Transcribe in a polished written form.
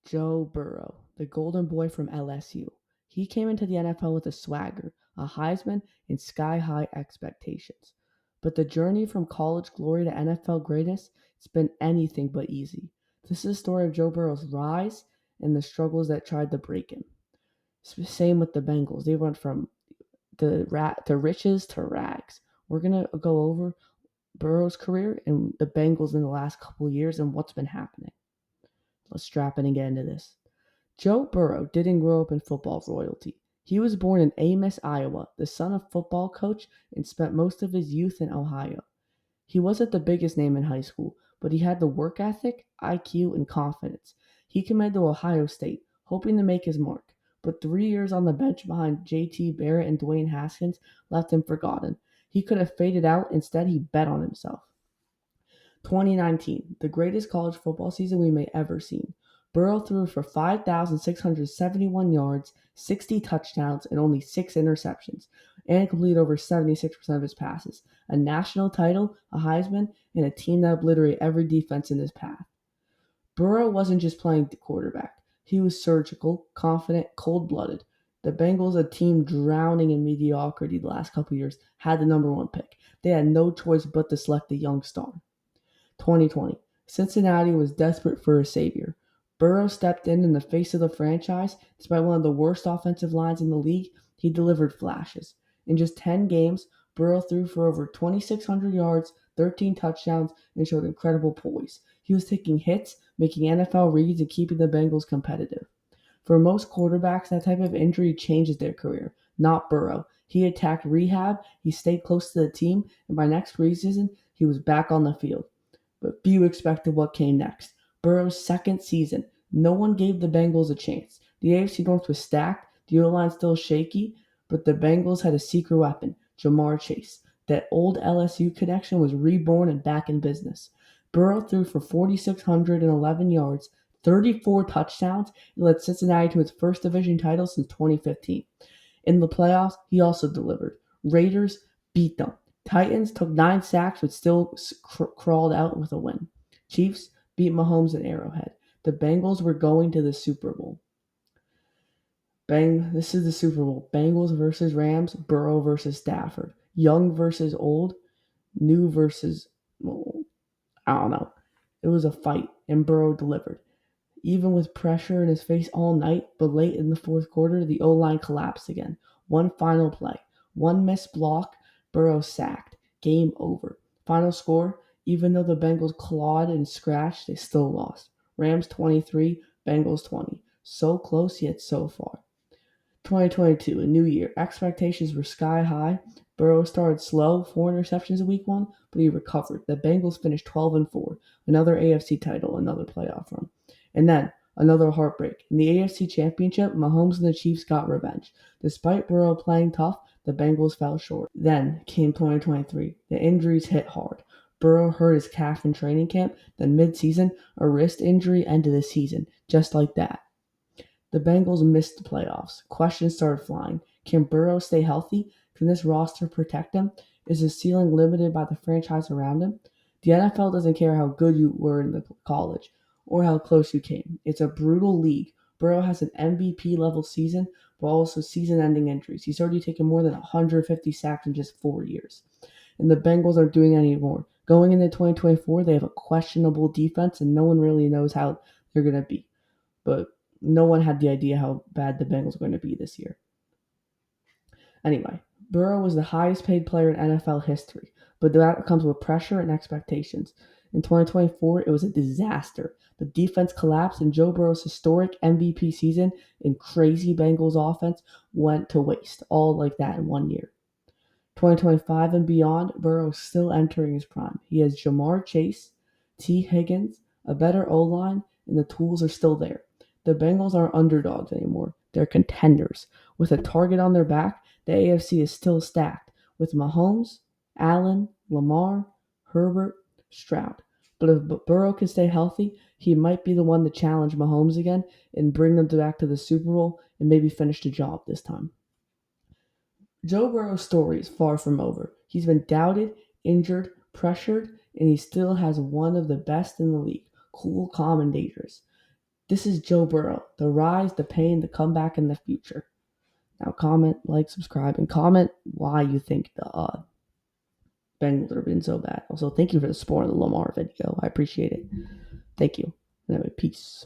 Joe Burrow, the golden boy from LSU. He came into the NFL with a swagger, a Heisman, and sky high expectations. But the journey from college glory to NFL greatness, it's been anything but easy. This is the story of Joe Burrow's rise and the struggles that tried to break him. Same with the Bengals. They went from the riches to rags. We're gonna go over Burrow's career and the Bengals in the last couple of years and what's been happening. Let's strap in and get into this. Joe Burrow didn't grow up in football royalty. He was born in Ames, Iowa, the son of a football coach, and spent most of his youth in Ohio. He wasn't the biggest name in high school, but he had the work ethic, IQ, and confidence. He committed to Ohio State, hoping to make his mark, but 3 years on the bench behind JT Barrett and Dwayne Haskins left him forgotten. He could have faded out, instead he bet on himself. 2019, the greatest college football season we may ever seen. Burrow threw for 5,671 yards, 60 touchdowns, and only 6 interceptions, and completed over 76% of his passes. A national title, a Heisman, and a team that obliterated every defense in his path. Burrow wasn't just playing the quarterback. He was surgical, confident, cold-blooded. The Bengals, a team drowning in mediocrity the last couple years, had the number one pick. They had no choice but to select the young star. 2020. Cincinnati was desperate for a savior. Burrow stepped in the face of the franchise. Despite one of the worst offensive lines in the league, he delivered flashes. In just 10 games, Burrow threw for over 2,600 yards, 13 touchdowns, and showed incredible poise. He was taking hits, making NFL reads, and keeping the Bengals competitive. For most quarterbacks, that type of injury changes their career. Not Burrow. He attacked rehab, he stayed close to the team, and by next preseason, he was back on the field. But few expected what came next. Burrow's second season, no one gave the Bengals a chance. The AFC North was stacked, the O-line still shaky, but the Bengals had a secret weapon, Jamar Chase. That old LSU connection was reborn and back in business. Burrow threw for 4,611 yards, 34 touchdowns, and led Cincinnati to its first division title since 2015. In the playoffs, he also delivered. Raiders beat them. Titans took 9 sacks but still crawled out with a win. Chiefs beat Mahomes at Arrowhead. The Bengals were going to the Super Bowl. This is the Super Bowl. Bengals versus Rams, Burrow versus Stafford. Young versus old, new versus, well, I don't know. It was a fight, and Burrow delivered. Even with pressure in his face all night, but late in the fourth quarter, the O-line collapsed again. One final play, one missed block, Burrow sacked. Game over. Final score, even though the Bengals clawed and scratched, they still lost. Rams 23, Bengals 20. So close yet so far. 2022, a new year. Expectations were sky high. Burrow started slow, 4 interceptions in week 1, but he recovered. The Bengals finished 12-4, another AFC title, another playoff run. And then another heartbreak. In the AFC Championship, Mahomes and the Chiefs got revenge. Despite Burrow playing tough, the Bengals fell short. Then came 2023. The injuries hit hard. Burrow hurt his calf in training camp, then mid-season, a wrist injury ended the season, just like that. The Bengals missed the playoffs. Questions started flying. Can Burrow stay healthy? Can this roster protect him? Is his ceiling limited by the franchise around him? The NFL doesn't care how good you were in the college or how close you came. It's a brutal league. Burrow has an MVP level season, but also season ending injuries. He's already taken more than 150 sacks in just 4 years. And the Bengals aren't doing any more. Going into 2024, they have a questionable defense, and no one really knows how they're going to be. But no one had the idea how bad the Bengals were going to be this year. Anyway, Burrow was the highest paid player in NFL history, but that comes with pressure and expectations. In 2024, it was a disaster. The defense collapsed, and Joe Burrow's historic MVP season and crazy Bengals offense went to waste, all like that in 1 year. 2025 and beyond, Burrow is still entering his prime. He has Jamar Chase, T. Higgins, a better O-line, and the tools are still there. The Bengals aren't underdogs anymore. They're contenders. With a target on their back, the AFC is still stacked with Mahomes, Allen, Lamar, Herbert, Stroud. But if Burrow can stay healthy, he might be the one to challenge Mahomes again and bring them back to the Super Bowl and maybe finish the job this time. Joe Burrow's story is far from over. He's been doubted, injured, pressured, and he still has one of the best in the league. Cool, calm, and dangerous. This is Joe Burrow. The rise, the pain, the comeback, and the future. Now comment, like, subscribe, and comment why you think the Bengals are being so bad. Also, thank you for the support of the Lamar video. I appreciate it. Thank you. Anyway, peace.